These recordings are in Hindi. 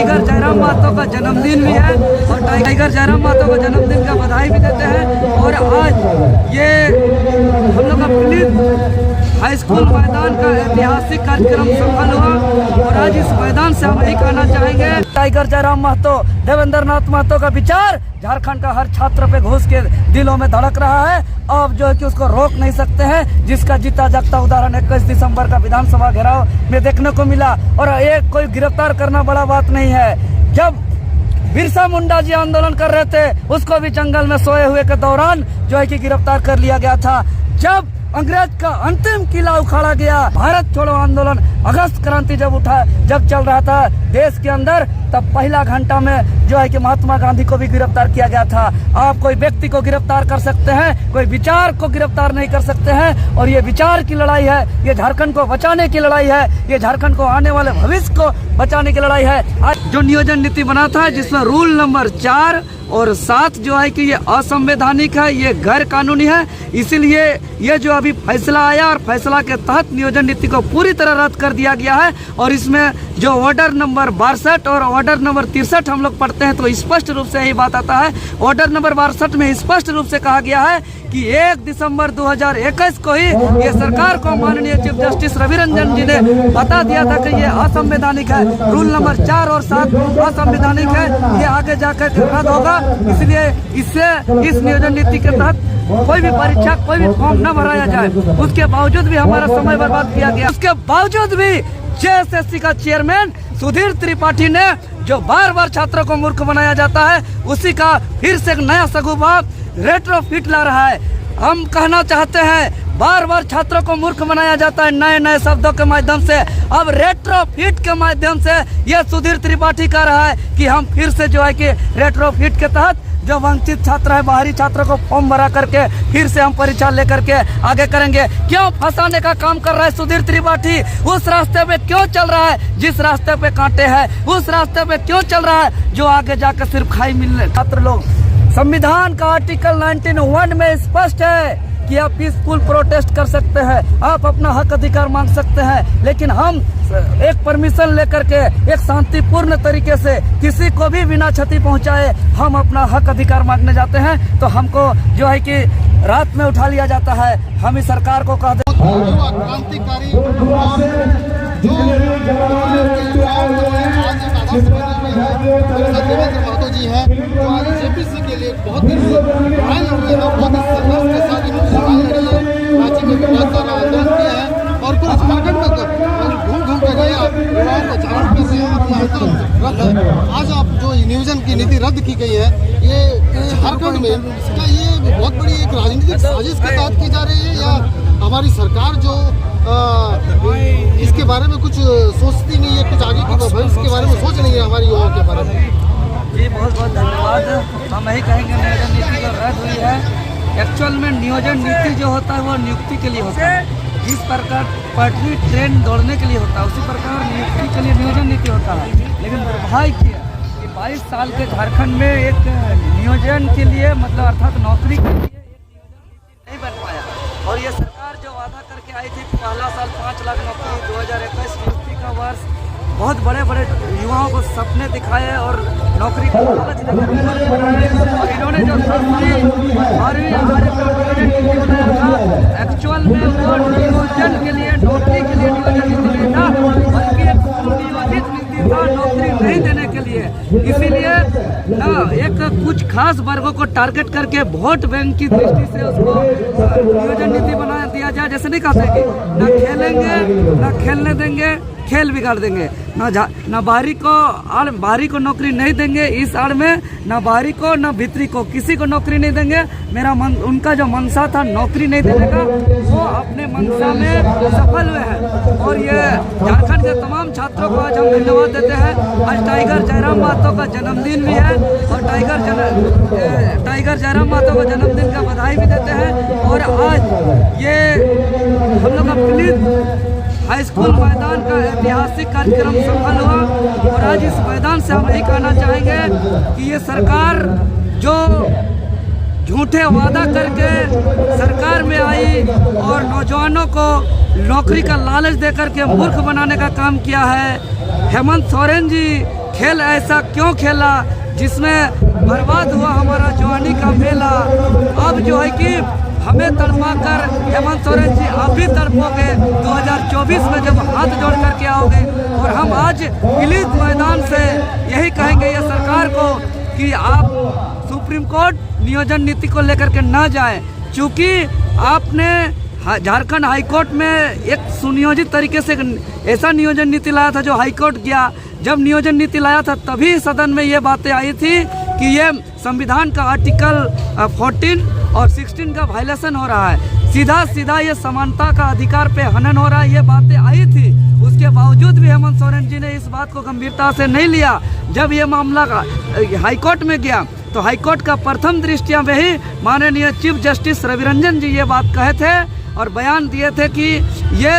टाइगर जयराम महतो का जन्मदिन भी है और टाइगर जयराम महतो का जन्मदिन का बधाई भी देते हैं। और आज ये हम लोग का पुलिस हाई स्कूल मैदान का ऐतिहासिक कार्यक्रम सफल हुआ और आज इस मैदान से हम यही कहना चाहेंगे, टाइगर जयराम महतो, देवेंद्र नाथ महतो का विचार झारखंड का हर छात्र पे घुस के दिलों में धड़क रहा है। अब जो है कि उसको रोक नहीं सकते हैं, जिसका जीता जागता उदाहरण 21 दिसंबर का विधानसभा घेराव में देखने को मिला। और एक कोई गिरफ्तार करना बड़ा बात नहीं है। जब बिरसा मुंडा जी आंदोलन कर रहे थे, उसको भी जंगल में सोए हुए के दौरान जो है कि गिरफ्तार कर लिया गया था। जब अंग्रेज का अंतिम किला उखाड़ा गया, भारत छोड़ो आंदोलन, अगस्त क्रांति जब चल रहा था देश के अंदर, तब पहला घंटा में जो है कि महात्मा गांधी को भी गिरफ्तार किया गया था। आप कोई व्यक्ति को गिरफ्तार कर सकते हैं, कोई विचार को गिरफ्तार नहीं कर सकते हैं। और ये विचार की लड़ाई है, ये झारखंड को बचाने की लड़ाई है, ये झारखंड को आने वाले भविष्य को बचाने की लड़ाई है। आज जो नियोजन नीति बना था, जिसमें रूल नंबर 4 और 7 जो है कि ये असंवैधानिक है, ये गैर कानूनी है। इसीलिए ये जो अभी फैसला आया और फैसला के तहत नियोजन नीति को पूरी तरह रद्द कर दिया गया है। और इसमें जो ऑर्डर नंबर 62 और ऑर्डर नंबर 63 हम लोग पढ़ते हैं तो स्पष्ट रूप से यही बात आता है। ऑर्डर नंबर 62 में स्पष्ट रूप से कहा गया है कि 1 दिसंबर 2021 को ही ये सरकार को माननीय चीफ जस्टिस रवि रंजन जी ने बता दिया था कि ये असंवैधानिक है। रूल नंबर 4 और 7 असंवैधानिक है, ये आगे जाकर रद्द होगा। इसलिए इससे इस नियोजन नीति के तहत कोई भी परीक्षा, कोई भी फॉर्म न भराया जाए। उसके बावजूद भी हमारा समय बर्बाद किया गया। उसके बावजूद भी जेएसएससी का चेयरमैन सुधीर त्रिपाठी ने, जो बार बार छात्रों को मूर्ख बनाया जाता है, उसी का फिर से एक नया सगुफा रेट्रोफिट ला रहा है। हम कहना चाहते हैं, बार बार छात्रों को मूर्ख बनाया जाता है नए नए शब्दों के माध्यम से। अब रेट्रोफिट के माध्यम से यह सुधीर त्रिपाठी कह रहा है कि हम फिर से जो है कि रेट्रोफिट के तहत जो वंचित छात्र है, बाहरी छात्रों को फॉर्म भरा करके फिर से हम परीक्षा लेकर के आगे करेंगे। क्यों फंसाने का काम कर रहा है सुधीर त्रिपाठी? उस रास्ते पे क्यों चल रहा है जिस रास्ते पे कांटे हैं? उस रास्ते पे क्यों चल रहा है जो आगे जाकर सिर्फ खाई मिलने छात्र लोग? संविधान का आर्टिकल 19(1) में स्पष्ट है कि आप पीसफुल प्रोटेस्ट कर सकते हैं, आप अपना हक अधिकार मांग सकते हैं। लेकिन हम एक परमिशन लेकर के एक शांतिपूर्ण तरीके से किसी को भी बिना क्षति पहुंचाए हम अपना हक अधिकार मांगने जाते हैं, तो हमको जो है कि रात में उठा लिया जाता है। हम इस सरकार को कह दें, क्रांतिकारी महतो जी हैं, जो आज जेपीसी के लिए बहुत ही लड़ाई लड़ रहे हैं, बहुत ही संघर्ष के साथ इन्होंने लड़ाई लड़ी है। राज्य में बहुत सारा आंदोलन किया है और पूरे झारखंड में घूम घूम कर गए युवाओं को जागरूक कर रहे हैं। अपना आंदोलन रद्द है। आज आप जो नियोजन की नीति रद्द की गई है, ये झारखंड में क्या ये बहुत बड़ी एक राजनीतिक साजिश के तहत की जा रही है, या हमारी सरकार जो इसके बारे में कुछ सोचती नहीं है, कुछ आगे की भविष्य के बारे में सोच नहीं है हमारी युवाओं के बारे में? जी बहुत बहुत धन्यवाद। हम यही कहेंगे नियोजन नीति जो रद्द हुई है, एक्चुअल में नियोजन नीति जो होता है वो नियुक्ति के लिए होता है। जिस प्रकार पटरी ट्रेन दौड़ने के लिए होता है, उसी प्रकार नियुक्ति के लिए नियोजन नीति होता है। लेकिन दुर्भाग्य कि 22 साल के झारखंड में एक नियोजन के लिए मतलब अर्थात नौकरी के लिए एक नियोजन नीति नहीं बन पाया। और ये सरकार जो वादा करके आई थी पहला साल 5 लाख नौकरी, 2021 नियुक्ति का वर्ष, बहुत बड़े बड़े युवाओं को सपने दिखाए और नौकरी का लालच देकर और इन्होंने जो 10वीं 12वीं हमारे नियोजन बनाया था, एक्चुअल में वो नियोजन के लिए, नौकरी के लिए नियोजन नीति नहीं था, बल्कि एक सुनियोजित नीति था नौकरी नहीं देने के लिए। इसीलिए ना एक कुछ खास वर्गों को टारगेट करके वोट बैंक की दृष्टि से उसको नियोजन नीति बना दिया जाए। जैसे नहीं कहते कि ना खेलेंगे, ना खेलने देंगे, खेल बिगाड़ देंगे, ना बाहरी को नौकरी नहीं देंगे इस आड़ में, ना बाहरी को ना भीतरी को, किसी को नौकरी नहीं देंगे। उनका जो मंशा था नौकरी नहीं देने का, वो अपने मंशा में सफल हुए हैं। और ये झारखंड के तमाम छात्रों को आज हम धन्यवाद देते हैं। आज टाइगर जयराम महतो का जन्मदिन भी है और टाइगर जयराम महतो का जन्मदिन का बधाई भी देते हैं। और आज ये हम लोग का पुलिस हाई स्कूल मैदान का ऐतिहासिक कार्यक्रम सफल हुआ और आज इस मैदान से हम यही कहना चाहेंगे कि ये सरकार जो झूठे वादा करके सरकार में आई और नौजवानों को नौकरी का लालच देकर के मूर्ख बनाने का काम किया है। हेमंत सोरेन जी खेल ऐसा क्यों खेला जिसमें बर्बाद हुआ हमारा जवानी का मेला। अब जो है कि हमें तड़पा कर हेमंत सोरेन जी आप भी तड़पोगे 2024 में जब हाथ जोड़ करके आओगे। और हम आज पीलीत मैदान से यही कहेंगे ये सरकार को कि आप सुप्रीम कोर्ट नियोजन नीति को लेकर के ना जाएं, क्योंकि आपने झारखंड हाईकोर्ट में एक सुनियोजित तरीके से ऐसा नियोजन नीति लाया था जो हाईकोर्ट गया। जब नियोजन नीति लाया था तभी सदन में ये बातें आई थी कि ये संविधान का आर्टिकल 14 और 16 का वायलेशन हो रहा है, सीधा सीधा ये समानता का अधिकार पे हनन हो रहा है, ये बातें आई थी। उसके बावजूद भी हेमंत सोरेन जी ने इस बात को गंभीरता से नहीं लिया। जब ये मामला हाईकोर्ट में गया तो हाईकोर्ट का प्रथम दृष्टया में ही माननीय चीफ जस्टिस रवि रंजन जी ये बात कहे थे और बयान दिए थे कि ये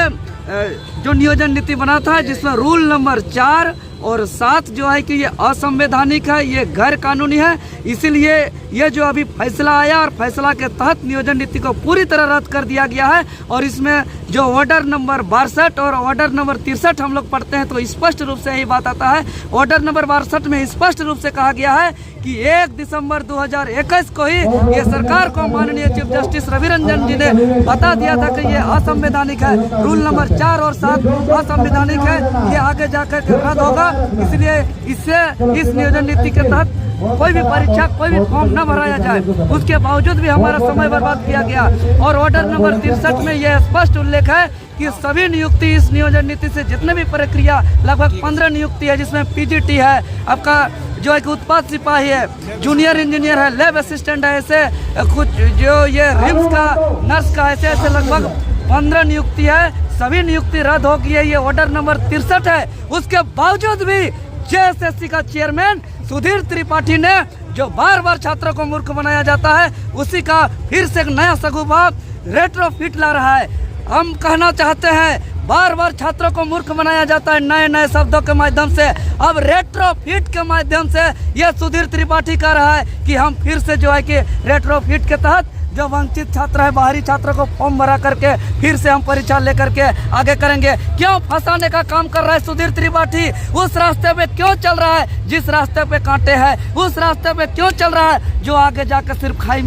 जो नियोजन नीति बना था जिसमें रूल नंबर 4 और 7 जो है कि ये असंवैधानिक है, ये गैर कानूनी है। इसीलिए ये जो अभी फैसला आया और फैसला के तहत नियोजन नीति को पूरी तरह रद्द कर दिया गया है। और इसमें जो ऑर्डर नंबर 62 और ऑर्डर नंबर 63 हम लोग पढ़ते हैं तो स्पष्ट रूप से यही बात आता है। ऑर्डर नंबर 62 में स्पष्ट रूप से कहा गया है कि 1 दिसंबर 2021 को ही ये सरकार को माननीय चीफ जस्टिस रवि रंजन जी ने बता दिया था कि ये असंवैधानिक है। रूल नंबर 4 और 7 असंवैधानिक है, ये आगे जाकर रद्द होगा। इसलिए इससे इस नियोजन नीति के तहत कोई भी परीक्षा कोई भी फॉर्म न भराया जाए। उसके बावजूद भी हमारा समय बर्बाद किया गया। और ऑर्डर नंबर 63 में यह स्पष्ट उल्लेख है कि सभी नियुक्ति इस नियोजन नीति से जितने भी प्रक्रिया लगभग 15 नियुक्ति है, जिसमें पीजीटी है, आपका जो एक उत्पाद सिपाही है, जूनियर इंजीनियर है, लैब असिस्टेंट है, ऐसे कुछ जो ये रिम्स का नर्स का ऐसे लगभग 15 नियुक्ति है। सभी नियुक्ति रद्द हो गई है। ये ऑर्डर नंबर 63 है। उसके बावजूद भी जेएसएससी का चेयरमैन सुधीर त्रिपाठी ने जो बार बार छात्रों को मूर्ख बनाया जाता है उसी का फिर से एक नया सगुफा रेट्रोफिट ला रहा है। हम कहना चाहते हैं बार बार छात्रों को मूर्ख बनाया जाता है नए नए शब्दों के माध्यम से। अब रेट्रोफिट के माध्यम से यह सुधीर त्रिपाठी कह रहा है कि हम फिर से जो है कि रेट्रोफिट के तहत जो वंचित छात्र है, बाहरी छात्रों को फॉर्म भरा करके फिर से हम परीक्षा लेकर के आगे करेंगे। क्यों फंसाने का काम कर रहा है सुधीर त्रिपाठी? उस रास्ते पे क्यों चल रहा है जिस रास्ते पे कांटे हैं? उस रास्ते पे क्यों चल रहा है जो आगे जाकर सिर्फ खाई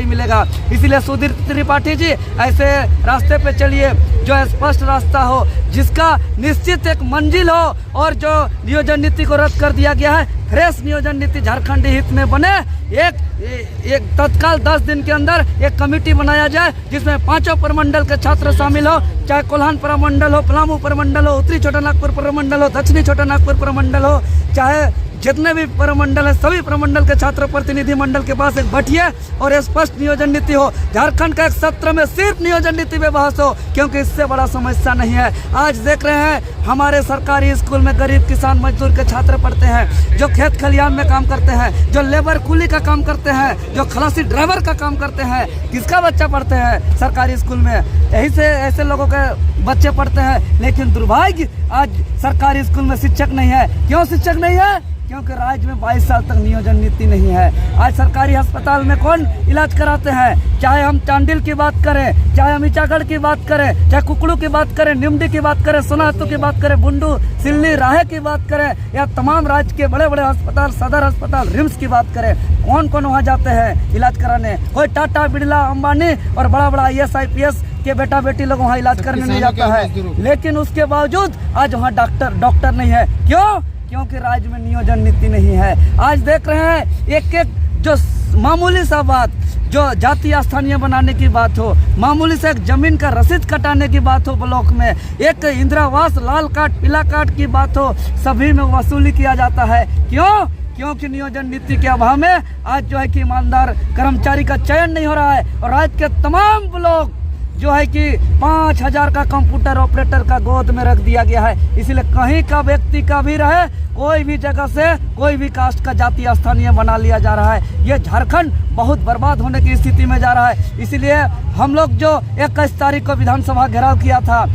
मिलेगा? इसीलिए सुधीर त्रिपाठी जी ऐसे रास्ते पे चलिए जो स्पष्ट रास्ता हो, जिसका निश्चित एक मंजिल हो। और जो नियोजन नीति को रद्द कर दिया गया है, फ्रेश नियोजन नीति झारखंड हित में बने। एक तत्काल 10 दिन के अंदर एक कमेटी बनाया जाए जिसमें 5 प्रमंडल के छात्र शामिल हो, चाहे कोल्हान प्रमंडल हो, पलामू प्रमंडल हो, उत्तरी छोटा नागपुर प्रमंडल हो, दक्षिणी छोटा नागपुर प्रमंडल हो, चाहे जितने भी प्रमंडल है सभी प्रमंडल के छात्र प्रतिनिधि मंडल के पास एक बैठिए और स्पष्ट नियोजन नीति हो। झारखंड का एक सत्र में सिर्फ नियोजन नीति पे बहस हो, क्योंकि इससे बड़ा समस्या नहीं है। आज देख रहे हैं हमारे सरकारी स्कूल में गरीब किसान मजदूर के छात्र पढ़ते हैं, जो खेत खलिहान में काम करते हैं, जो लेबर कुली का काम करते हैं, जो खलासी ड्राइवर का काम करते हैं। किसका बच्चा पढ़ते हैं सरकारी स्कूल में? यही से ऐसे लोगों के बच्चे पढ़ते हैं। लेकिन दुर्भाग्य आज सरकारी स्कूल में शिक्षक नहीं है। क्यों शिक्षक नहीं है? क्योंकि राज्य में 22 साल तक नियोजन नीति नहीं है। आज सरकारी अस्पताल में कौन इलाज कराते हैं? चाहे हम चांडिल की बात करें, चाहे हम ईचागढ़ की बात करें, चाहे कुकड़ू की बात करें, निमडी की बात करें, सोनाहतू की बात करें, बुंडू, सिल्ली, राहे की बात करें, या तमाम राज्य के बड़े बड़े अस्पताल, सदर अस्पताल, रिम्स की बात करें, कौन कौन वहाँ जाते हैं इलाज कराने? कोई टाटा, बिरला, अंबानी और बड़ा बड़ा IAS IPS के बेटा बेटी लोग वहाँ इलाज करने नहीं जाता है। लेकिन उसके बावजूद आज वहाँ डॉक्टर नहीं है। क्यों? क्योंकि राज्य में नियोजन नीति नहीं है। आज देख रहे हैं एक एक जो मामूली सा बात, जो जाति स्थानीय बनाने की बात हो, मामूली से एक जमीन का रसीद कटाने की बात हो ब्लॉक में, एक इंदिरावास लाल कार्ड पीला कार्ड की बात हो, सभी में वसूली किया जाता है। क्यों? क्योंकि नियोजन नीति के अभाव में आज जो है कि ईमानदार कर्मचारी का चयन नहीं हो रहा है। और आज के तमाम ब्लॉक जो है कि 5000 का कंप्यूटर ऑपरेटर का गोद में रख दिया गया है। इसलिए कहीं का व्यक्ति का भी रहे, कोई भी जगह से कोई भी कास्ट का जाति स्थानीय बना लिया जा रहा है। ये झारखंड बहुत बर्बाद होने की स्थिति में जा रहा है। इसलिए हम लोग जो 21 तारीख को विधानसभा घेराव किया था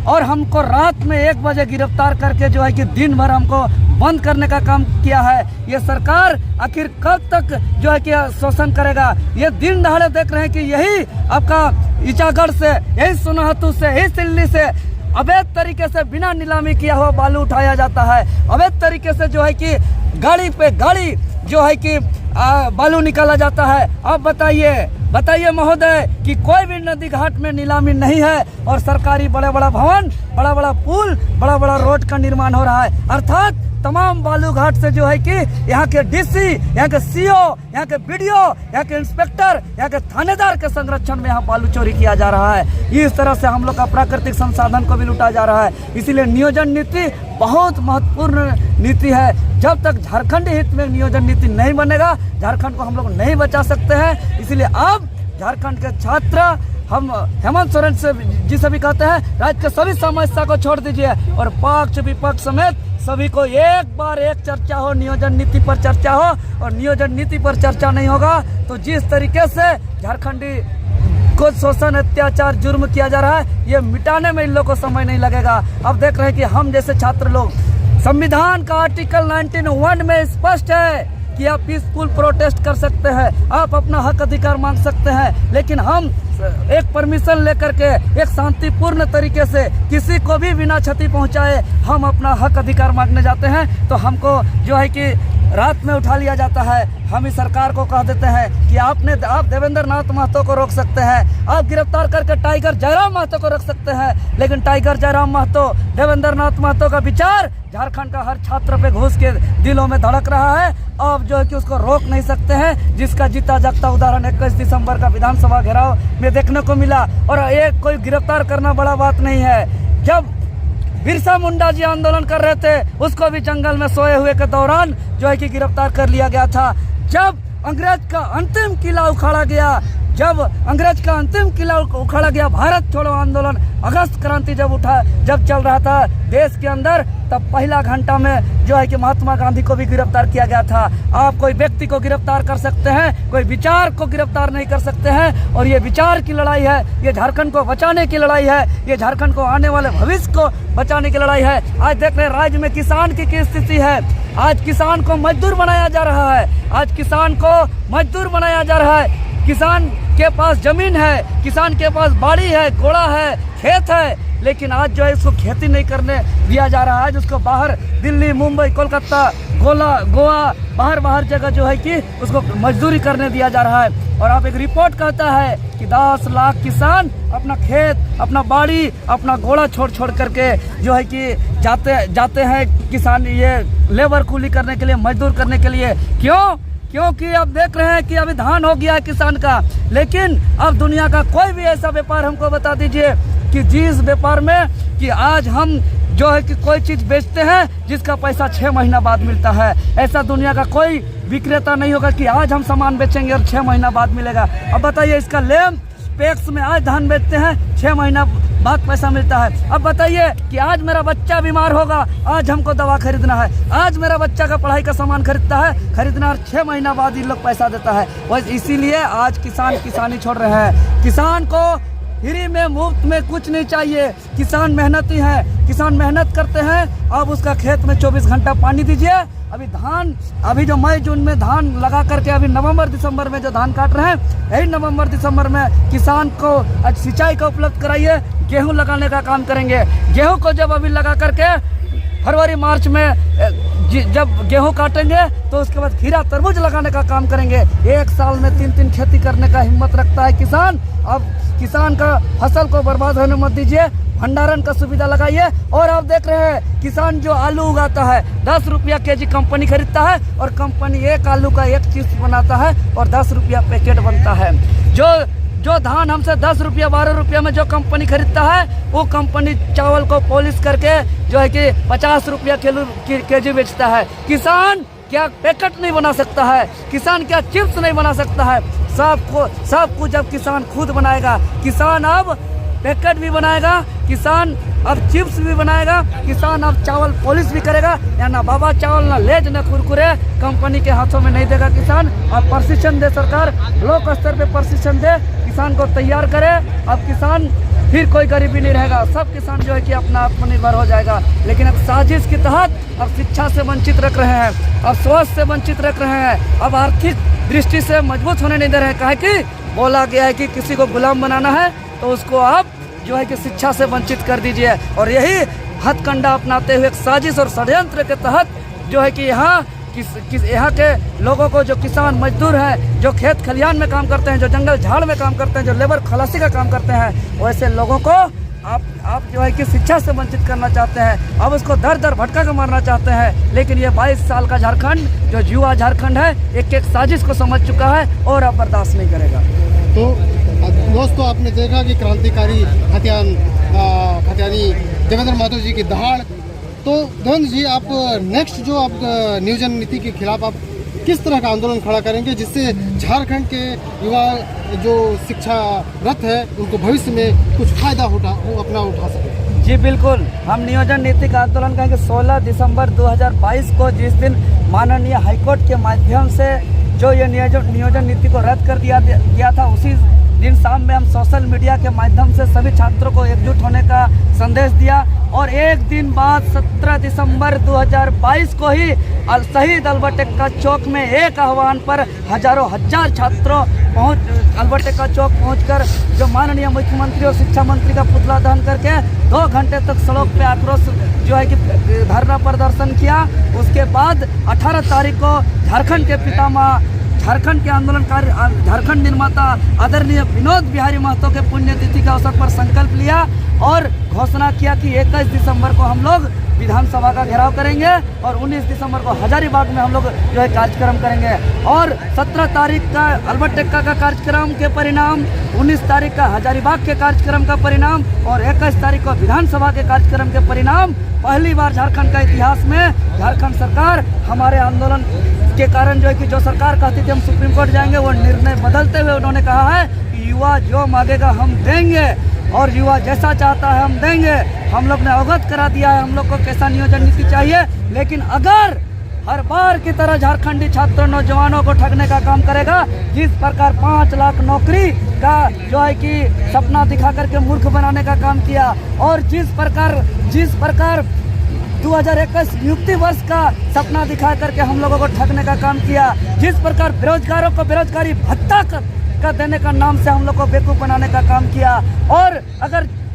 और हमको रात में 1 बजे गिरफ्तार करके जो है कि दिन भर हमको बंद करने का काम किया है। ये सरकार आखिर कब तक जो है कि शोषण करेगा? ये दिन दहाड़े देख रहे हैं कि यही आपका ईचागढ़ से, यही सोनाहतू से, यही सिल्ली से अवैध तरीके से बिना नीलामी किया हुआ बालू उठाया जाता है, अवैध तरीके से जो है कि गाड़ी पे गाड़ी जो है कि बालू निकाला जाता है। अब बताइए महोदय कि कोई भी नदी घाट में नीलामी नहीं है और सरकारी बड़ा बड़ा भवन, बड़ा बड़ा पुल, बड़ा बड़ा रोड का निर्माण हो रहा है। अर्थात तमाम बालू घाट से जो है कि यहाँ के डीसी, यहाँ के सीओ, यहाँ के बीडीओ, यहाँ के इंस्पेक्टर, यहाँ के थानेदार के संरक्षण में यहाँ बालू चोरी किया जा रहा है। इस तरह से हम लोग का प्राकृतिक संसाधन को भी लूटा जा रहा है। इसीलिए नियोजन नीति बहुत महत्वपूर्ण नीति है। जब तक झारखंड हित में नियोजन नीति नहीं बनेगा, झारखंड को हम लोग नहीं बचा सकते हैं। इसलिए अब झारखंड के छात्र हम हेमंत सोरेन जी से भी कहते हैं, राज्य के सभी समस्या को छोड़ दीजिए और पक्ष विपक्ष समेत सभी को एक बार एक चर्चा हो, नियोजन नीति पर चर्चा हो। और नियोजन नीति पर चर्चा नहीं होगा तो जिस तरीके से झारखंडी को शोषण, अत्याचार, जुर्म किया जा रहा है, ये मिटाने में इन लोगों को समय नहीं लगेगा। अब देख रहे हैं कि हम जैसे छात्र लोग, संविधान का आर्टिकल 19(1) में स्पष्ट है कि आप पीसफुल प्रोटेस्ट कर सकते हैं, आप अपना हक अधिकार मांग सकते हैं, लेकिन हम एक परमिशन लेकर के एक शांतिपूर्ण तरीके से किसी को भी बिना क्षति पहुंचाए हम अपना हक अधिकार मांगने जाते हैं तो हमको जो है कि रात में उठा लिया जाता है। हम इस सरकार को कह देते हैं कि आप देवेंद्र नाथ महतो को रोक सकते हैं, आप गिरफ्तार करके टाइगर जयराम महतो को रख सकते हैं, लेकिन टाइगर जयराम महतो, देवेंद्र नाथ महतो का विचार झारखंड का हर छात्र पे घुस के दिलों में धड़क रहा है। अब जो है कि उसको रोक नहीं सकते हैं, जिसका जीता जागता उदाहरण 21 दिसंबर का विधानसभा घेराव में देखने को मिला। और एक कोई गिरफ्तार करना बड़ा बात नहीं है। जब बिरसा मुंडा जी आंदोलन कर रहे थे, उसको भी जंगल में सोए हुए के दौरान जो है कि गिरफ्तार कर लिया गया था। जब अंग्रेज का अंतिम किला उखाड़ा गया, भारत छोड़ो आंदोलन, अगस्त क्रांति जब चल रहा था देश के अंदर, तब पहला घंटा में जो है कि महात्मा गांधी को भी गिरफ्तार किया गया था। आप कोई व्यक्ति को गिरफ्तार कर सकते हैं, कोई विचार को गिरफ्तार नहीं कर सकते हैं। और ये विचार की लड़ाई है, ये झारखंड को बचाने की लड़ाई है, ये झारखंड को आने वाले भविष्य को बचाने की लड़ाई है। आज देख रहे हैं राज्य में किसान की स्थिति है। आज किसान को मजदूर बनाया जा रहा है, किसान के पास जमीन है, किसान के पास बाड़ी है, घोड़ा है, खेत है, लेकिन आज जो है उसको खेती नहीं करने दिया जा रहा है। आज उसको बाहर दिल्ली, मुंबई, कोलकाता, गोवा, बाहर जगह जो है कि उसको मजदूरी करने दिया जा रहा है। और अब एक रिपोर्ट कहता है कि 10 लाख किसान अपना खेत, अपना बाड़ी, अपना घोड़ा छोड़ करके जो है कि जाते हैं किसान ये लेबर कूली करने के लिए, मजदूर करने के लिए। क्योंकि अब देख रहे हैं कि अभी धान हो गया है किसान का, लेकिन अब दुनिया का कोई भी ऐसा व्यापार हमको बता दीजिए कि जिस व्यापार में कि आज हम जो है कि कोई चीज बेचते हैं जिसका पैसा 6 महीना बाद मिलता है। ऐसा दुनिया का कोई विक्रेता नहीं होगा कि आज हम सामान बेचेंगे और 6 महीना बाद मिलेगा। अब बताइए, इसका लेम पैक्स में आज धान बेचते हैं, 6 महीना बाद पैसा मिलता है। अब बताइए कि आज मेरा बच्चा बीमार होगा, आज हमको दवा खरीदना है, आज मेरा बच्चा का पढ़ाई का सामान खरीदना और 6 महीना बाद इन लोग पैसा देता है। बस इसीलिए आज किसान किसानी छोड़ रहे हैं। किसान को फ्री में, मुफ्त में कुछ नहीं चाहिए। किसान मेहनती है, किसान मेहनत करते हैं। अब उसका खेत में 24 घंटा पानी दीजिए। अभी जो मई जून में धान लगा करके अभी नवंबर दिसंबर में जो धान काट रहे हैं, यही नवंबर दिसंबर में किसान को सिंचाई का उपलब्ध कराइए। गेहूं लगाने का काम करेंगे। गेहूं को जब अभी लगा करके फरवरी मार्च में जब गेहूं काटेंगे तो उसके बाद खीरा, तरबूज लगाने का काम करेंगे। एक साल में 3 खेती करने का हिम्मत रखता है किसान। अब किसान का फसल को बर्बाद होने मत दीजिए, भंडारण का सुविधा लगाइए। और आप देख रहे हैं किसान जो आलू उगाता है, 10 रुपया केजी कंपनी खरीदता है और कंपनी एक आलू का एक चिप्स बनाता है और 10 रुपया पैकेट बनता है। जो धान हमसे 10 रुपया 12 रुपया में जो कंपनी खरीदता है, वो कंपनी चावल को पॉलिश करके जो है कि 50 रुपया केजी बेचता है। किसान क्या पैकेट नहीं बना सकता है, किसान क्या चिप्स नहीं बना सकता है। सब कुछ जब किसान खुद बनाएगा, किसान अब पैकेट भी बनाएगा, किसान अब चिप्स भी बनाएगा, किसान अब चावल पॉलिश भी करेगा। या ना बाबा चावल, ना लेज, ना कुरकुरे कंपनी के हाथों में नहीं देगा किसान। अब प्रशिक्षण दे सरकार, ब्लॉक स्तर पे प्रशिक्षण दे, किसान को तैयार करे। अब किसान फिर कोई गरीबी नहीं रहेगा, सब किसान जो है कि अपना आत्मनिर्भर हो जाएगा। लेकिन अब साजिश के तहत अब शिक्षा से वंचित रख रहे हैं, अब स्वास्थ्य से वंचित रख रहे हैं, अब आर्थिक दृष्टि से मजबूत होने नहीं दे रहे हैं। कहे कि बोला गया है कि किसी को गुलाम बनाना है तो उसको आप जो है कि शिक्षा से वंचित कर दीजिए। और यही हथकंडा अपनाते हुए एक साजिश और षड्यंत्र के तहत जो है कि यहाँ यहाँ के लोगों को, जो किसान मजदूर हैं, जो खेत खलिहान में काम करते हैं, जो जंगल झाड़ में काम करते हैं, जो लेबर खलासी का काम करते हैं, वैसे लोगों को आप जो है कि शिक्षा से वंचित करना चाहते हैं। अब उसको दर दर भटका के मारना चाहते हैं। लेकिन ये 22 साल का झारखंड, जो युवा झारखंड है, एक एक साजिश को समझ चुका है और अब बर्दाश्त नहीं करेगा। तो दोस्तों, आपने देखा कि क्रांतिकारी हत्यानी देवेंद्र महतो जी की दहाड़। तो देवेंद्र जी, आप नेक्स्ट जो आप नियोजन नीति के खिलाफ आप किस तरह का आंदोलन खड़ा करेंगे जिससे झारखंड के युवा जो शिक्षारत है उनको भविष्य में कुछ फायदा अपना उठा सके? जी बिल्कुल, हम नियोजन नीति का आंदोलन करेंगे 16 दिसंबर 2022 को, जिस दिन माननीय हाईकोर्ट के माध्यम से जो ये नियोजन नीति को रद्द कर दिया गया था। उसी दिन शाम में हम सोशल मीडिया के माध्यम से सभी छात्रों को एकजुट होने का संदेश दिया। और एक दिन बाद 17 दिसंबर 2022 को ही शहीद अल्बर्ट एक्का चौक में एक आह्वान पर हजार छात्रों अल्बर्ट एक्का चौक पहुंचकर जो माननीय मुख्यमंत्री और शिक्षा मंत्री का पुतला दहन करके 2 घंटे तक सड़क पे आक्रोश जो है कि धरना प्रदर्शन किया। उसके बाद 18 तारीख को झारखंड के पितामह, झारखंड के आंदोलनकारी, झारखंड निर्माता आदरणीय विनोद बिहारी महतो के पुण्यतिथि के अवसर पर संकल्प लिया और घोषणा किया कि 21 दिसंबर को हम लोग विधानसभा का घेराव करेंगे और 19 दिसंबर को हजारीबाग में हम लोग जो है कार्यक्रम करेंगे। और 17 तारीख का अल्बर्ट एक्का का कार्यक्रम के परिणाम, 19 तारीख का हजारीबाग के कार्यक्रम का परिणाम और 21 तारीख को विधानसभा के कार्यक्रम के परिणाम, पहली बार झारखंड का इतिहास में झारखंड सरकार हमारे आंदोलन के कारण जो है कि जो सरकार कहती थी हम सुप्रीम कोर्ट जाएंगे, वो निर्णय बदलते हुए उन्होंने कहा है कि युवा जो मांगेगा हम देंगे और युवा जैसा चाहता है हम देंगे। हम लोग ने अवगत करा दिया है हम लोग को कैसा नियोजन नीति चाहिए। लेकिन अगर हर बार की तरह झारखंडी छात्रों, नौजवानों को ठगने का काम करेगा, जिस प्रकार 5 लाख नौकरी का जो है कि सपना दिखा करके मूर्ख बनाने का काम किया और जिस प्रकार 2021 नियुक्ति वर्ष का सपना दिखा करके हम लोगों को ठगने का काम किया, जिस प्रकार बेरोजगारों को बेरोजगारी भत्ता का देने का नाम से हम लोग को बेवकूफ़ बनाने का काम किया। और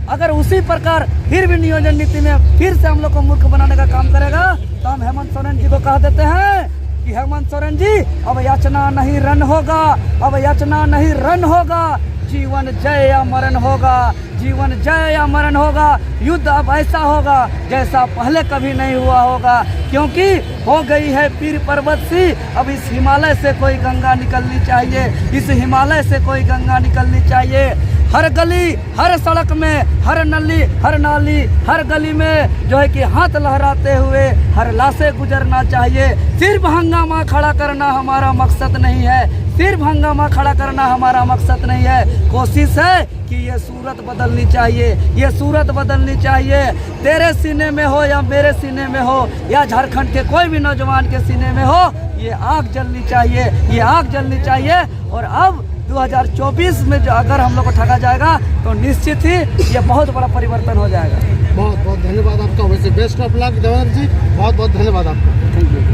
अगर उसी प्रकार फिर भी नियोजन नीति में फिर से हम लोग को मूर्ख बनाने का काम करेगा तो हम हेमंत सोरेन जी को कह देते हैं कि हेमंत सोरेन जी, अब याचना नहीं रन होगा, अब याचना नहीं रन होगा, जीवन जय या मरण होगा, जीवन जय या मरण होगा। युद्ध अब ऐसा होगा जैसा पहले कभी नहीं हुआ होगा, क्योंकि हो गई है पीर पर्वत सी, अब इस हिमालय से कोई गंगा निकलनी चाहिए, इस हिमालय से कोई गंगा निकलनी चाहिए। हर गली, हर सड़क में, हर नली, हर नाली, हर गली में जो है कि हाथ लहराते हुए हर लाशें गुजरना चाहिए। सिर्फ हंगामा खड़ा करना हमारा मकसद नहीं है, सिर्फ हंगामा खड़ा करना हमारा मकसद नहीं है। कोशिश है कि ये सूरत बदलनी चाहिए, ये सूरत बदलनी चाहिए। तेरे सीने में हो या मेरे सीने में हो या झारखंड के कोई भी नौजवान के सीने में हो, ये आग जलनी चाहिए, ये आग जलनी चाहिए। और अब 2024 में जो अगर हम लोग को ठगा जाएगा तो निश्चित ही ये बहुत बड़ा परिवर्तन हो जाएगा। बहुत बहुत धन्यवाद आपका। वैसे बेस्ट ऑफ लक देवेंद्र जी, बहुत बहुत धन्यवाद आपका। Thank you.